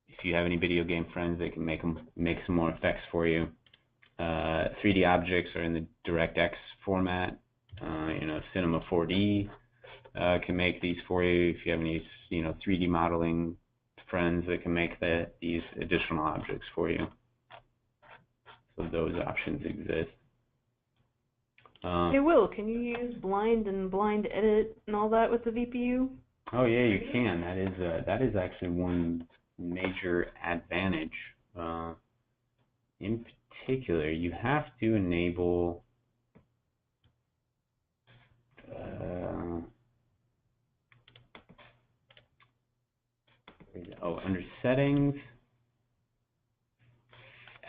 If you have any video game friends, they can make some more effects for you. 3D objects are in the DirectX format. You know, Cinema 4D can make these for you. If you have any, 3D modeling friends, that can make these additional objects for you. So those options exist. Hey, Will, can you use Blind and BlindEdit and all that with the VPU? Oh yeah, you can. That is actually one major advantage. In particular, you have to enable under settings,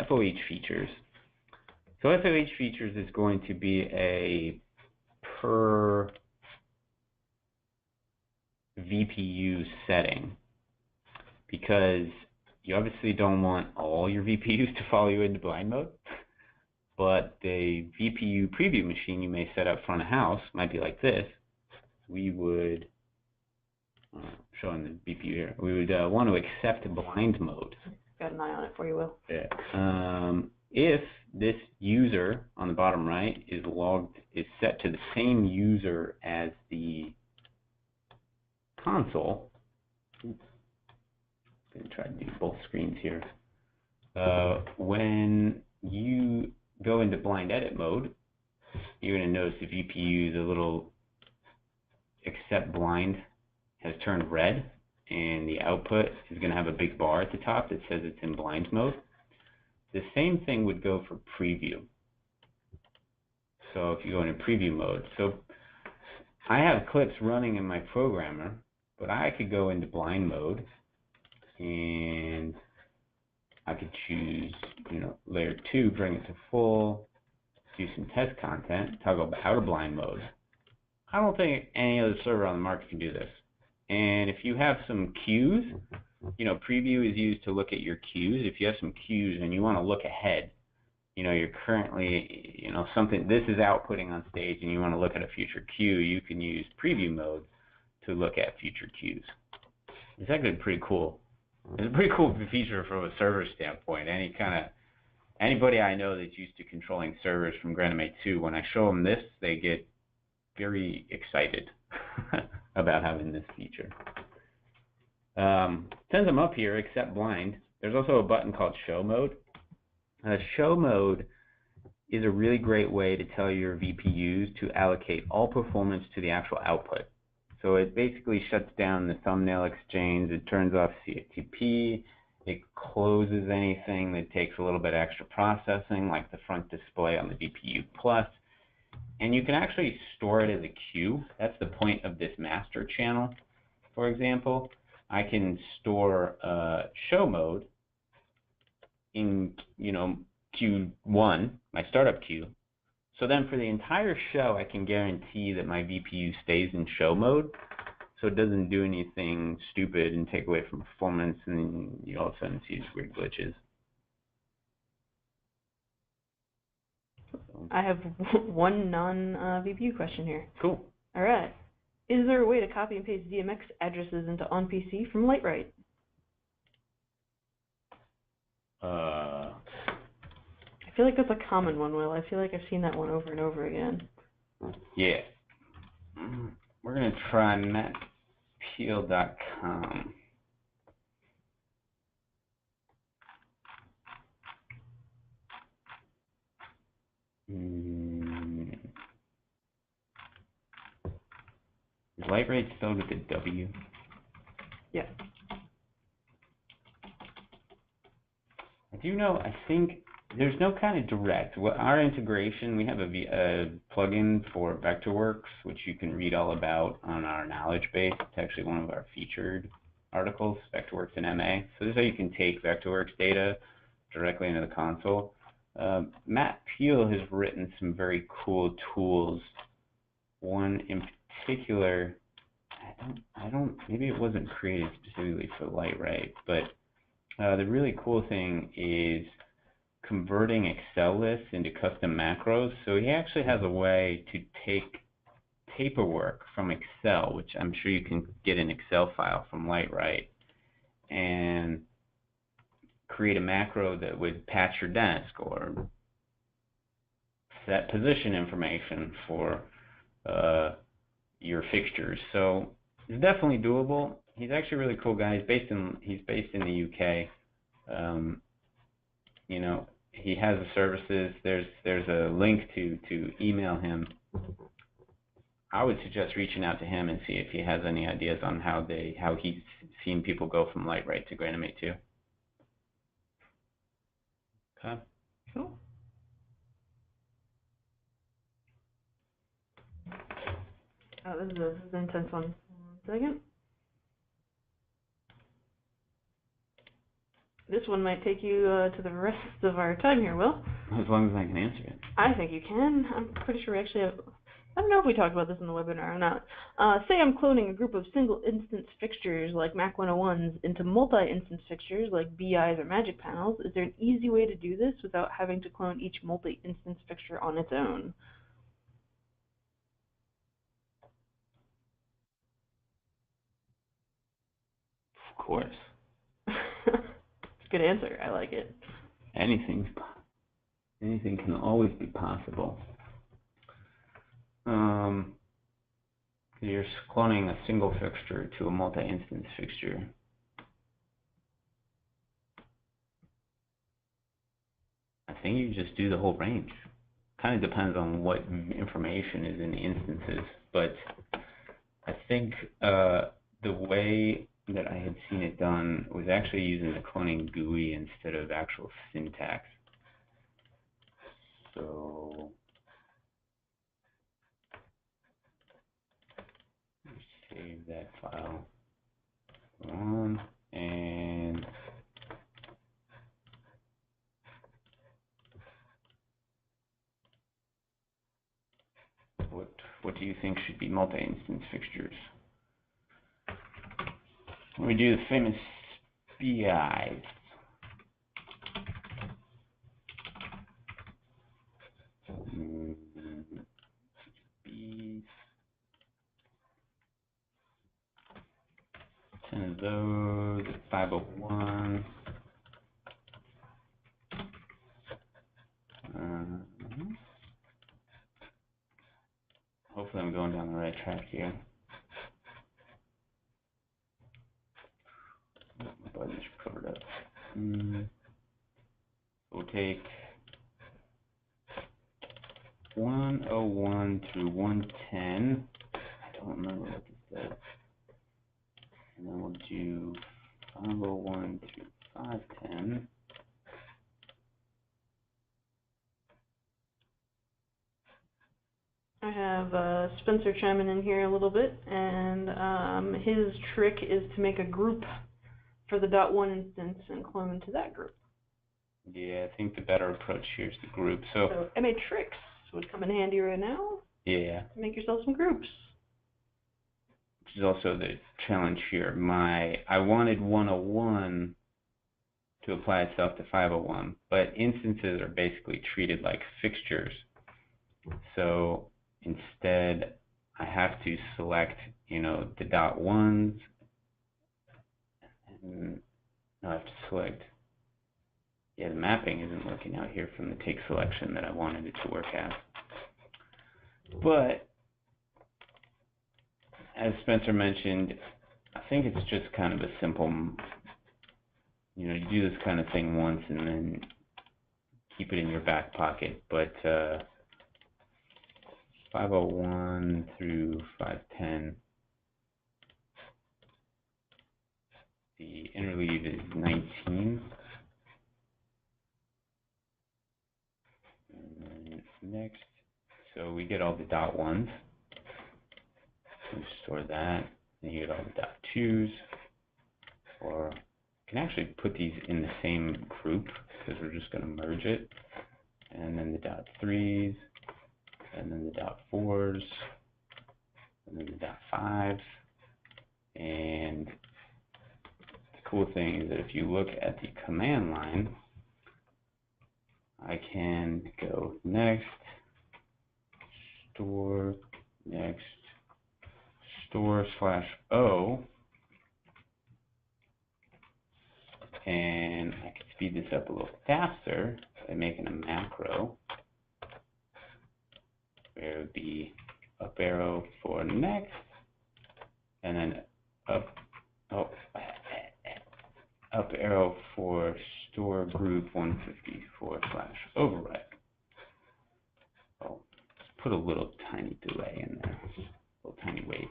FOH features. So FOH features is going to be a per VPU setting, because you obviously don't want all your VPUs to follow you into blind mode, but the VPU preview machine you may set up front of house might be like this. We would, showing the VPU here, we would want to accept blind mode. Got an eye on it for you, Will. Yeah. If this user on the bottom right is set to the same user as the console, I'm going to try to do both screens here. When you go into BlindEdit mode, you're going to notice the VPU, the little accept blind has turned red, and the output is going to have a big bar at the top that says it's in blind mode. The same thing would go for preview. So if you go into preview mode, so I have clips running in my programmer, but I could go into blind mode and I could choose, layer 2, bring it to full, do some test content, toggle out of blind mode. I don't think any other server on the market can do this. And if you have some cues, preview is used to look at your cues. If you have some cues and you want to look ahead, you're currently, something, this is outputting on stage and you want to look at a future cue, you can use preview mode to look at future cues. It's actually pretty cool. It's a pretty cool feature from a server standpoint. Anybody I know that's used to controlling servers from GrandMA 2, when I show them this, they get very excited about having this feature. Since I'm up here, accept blind, there's also a button called show mode. Show mode is a really great way to tell your VPUs to allocate all performance to the actual output. So it basically shuts down the thumbnail exchange, it turns off CFTP, it closes anything that takes a little bit extra processing, like the front display on the Bpu Plus. And you can actually store it as a queue. That's the point of this master channel. For example, I can store show mode in, Q1, my startup queue. So then for the entire show, I can guarantee that my VPU stays in show mode, so it doesn't do anything stupid and take away from performance, and then you all of a sudden see these weird glitches. I have one non-VPU question here. Cool. All right. Is there a way to copy and paste DMX addresses into onPC from Lightwright? I feel like that's a common one, Will. I feel like I've seen that one over and over again. Yeah. We're going to try mattpeel.com. Is Lightwright spelled with a W? Yeah. I do know, I think there's no kind of direct. Our integration, we have a plugin for Vectorworks, which you can read all about on our knowledge base. It's actually one of our featured articles, Vectorworks in MA. So this is how you can take Vectorworks data directly into the console. Matt Peel has written some very cool tools. One in particular, maybe it wasn't created specifically for Lightwright, but the really cool thing is converting Excel lists into custom macros. So he actually has a way to take paperwork from Excel, which I'm sure you can get an Excel file from Lightwright, and create a macro that would patch your desk or set position information for your fixtures. So it's definitely doable. He's actually a really cool guy. He's based in the UK. He has the services. There's a link to email him. I would suggest reaching out to him and see if he has any ideas on how he's seen people go from Lightwright to GrandMA 2. Okay. Cool. This is an intense one. 1 second. This one might take you to the rest of our time here, Will. As long as I can answer it. I think you can. I'm pretty sure we actually have... I don't know if we talked about this in the webinar or not. Say I'm cloning a group of single instance fixtures like Mac 101s into multi-instance fixtures like BIs or Magic Panels. Is there an easy way to do this without having to clone each multi-instance fixture on its own? Of course. It's a good answer. I like it. Anything can always be possible. You're cloning a single fixture to a multi-instance fixture. I think you just do the whole range. Kind of depends on what information is in the instances, but I think the way that I had seen it done was actually using the cloning GUI instead of actual syntax. So save that file. And what do you think should be multi-instance fixtures? We do the famous BIs. B's. 10 of those at 501. Hopefully I'm going down the right track here. My button's covered up. We'll take 101 through 110. I don't remember what this says. And then we'll do 501 through 510. I have Spencer chiming in here a little bit, and his trick is to make a group for the .1 instance and clone to that group. Yeah, I think the better approach here is the group. So matrix would come in handy right now. Yeah. Make yourself some groups. Which is also the challenge here. I wanted 101 to apply itself to 501, but instances are basically treated like fixtures. So instead, I have to select, the .1s, and I have to select. Yeah, the mapping isn't working out here from the take selection that I wanted it to work as. But as Spencer mentioned, I think it's just kind of a simple, you do this kind of thing once and then keep it in your back pocket. But 501 through 510, the interleave is 19. And next, so we get all the .1s. We store that, and you get all the .2s. Or you can actually put these in the same group because we're just going to merge it. And then the .3s, and then the .4s, and then the .5s. And the cool thing is that if you look at the command line, I can go next, store, next, store/O, and I can speed this up a little faster by making a macro where it would be up arrow for next, and then up arrow for store group 154/overwrite. Oh, let's put a little tiny delay in there, a little tiny wait.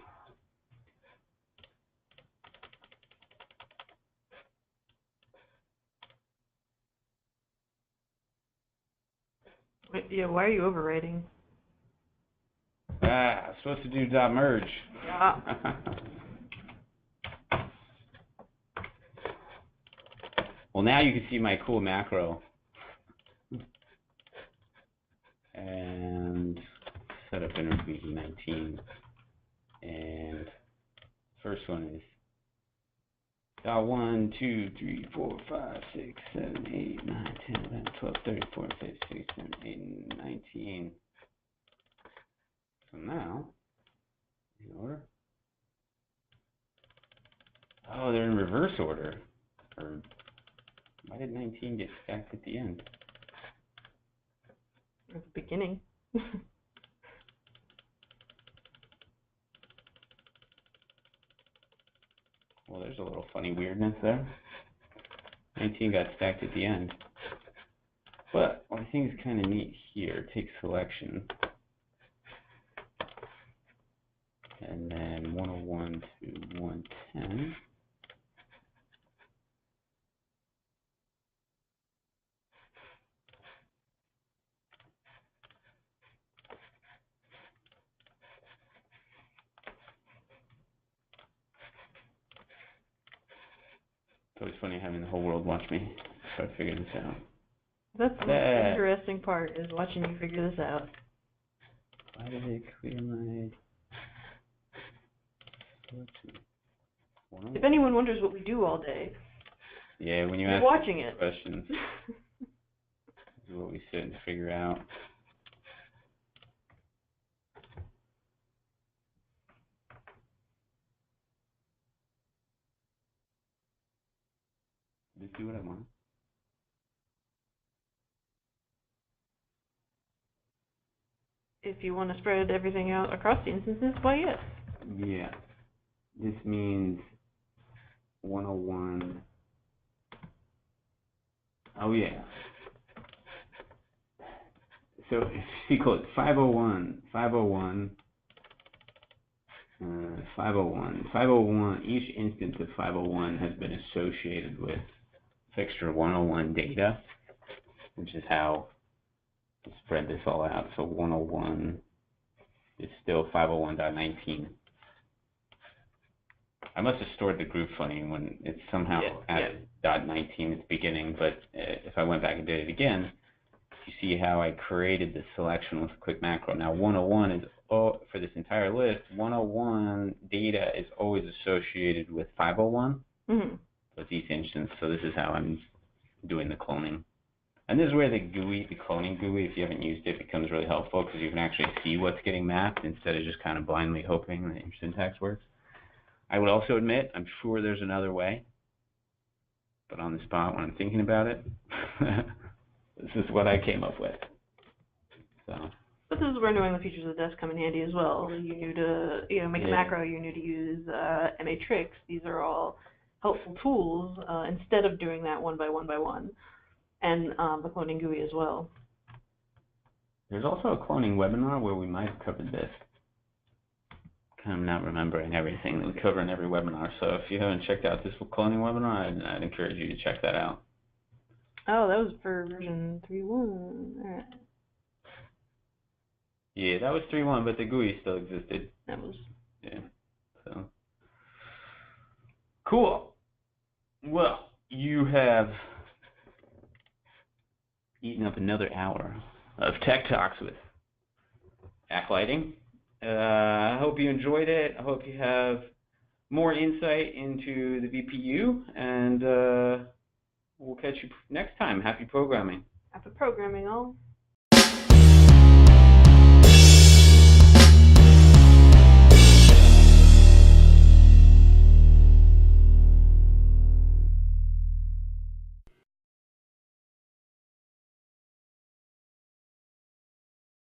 Wait, yeah, why are you overwriting? I'm supposed to do .merge. Yeah. Well, now you can see my cool macro. And set up interleave 19. And first one is .1, 2, 3, 4, 5, 6, 7, 8, 9, 10, 11, 12, 13, 14, 15, 16, 17, 18, 19. So now, in order. Oh, they're in reverse order. Or why did 19 get stacked at the end? At the beginning. Well, there's a little funny weirdness there. 19 got stacked at the end. But what I think is kind of neat here, take selection, and then 101 to 110. It's always funny having the whole world watch me try to figure this out. That's the most interesting part, is watching you figure this out. Why did it clear my selection? If anyone wonders what we do all day, yeah, when you you're ask watching it. questions, this is what we sit and figure out. Just do what I want. If you want to spread everything out across the instances, why yes. Yeah. This means 101. Oh yeah. So if you see close, 501, 501, 501, each instance of 501 has been associated with fixture 101 data, which is how to spread this all out. So 101 is still 501.19. I must have stored the group funny when it's somehow at .19 at the beginning, but if I went back and did it again, you see how I created the selection with a quick macro. Now 101 is, for this entire list, 101 data is always associated with 501. Mm-hmm. So it's each instance, so this is how I'm doing the cloning. And this is where the GUI, the cloning GUI, if you haven't used it, becomes really helpful, because you can actually see what's getting mapped instead of just kind of blindly hoping that your syntax works. I would also admit, I'm sure there's another way, but on the spot when I'm thinking about it, this is what I came up with. So. But this is where knowing the features of the desk come in handy as well. You knew to, make a macro, you knew to use matrix. These are all helpful tools instead of doing that one by one. And the cloning GUI as well. There's also a cloning webinar where we might have covered this. Kind of not remembering everything that we cover in every webinar. So if you haven't checked out this cloning webinar, I'd encourage you to check that out. Oh, that was for version 3.1. All right. Yeah, that was 3.1, but the GUI still existed. That was. Yeah. So. Cool. Well, you have eaten up another hour of Tech Talks with backlighting. I hope you enjoyed it. I hope you have more insight into the VPU, and we'll catch you next time. Happy programming. Happy programming, all.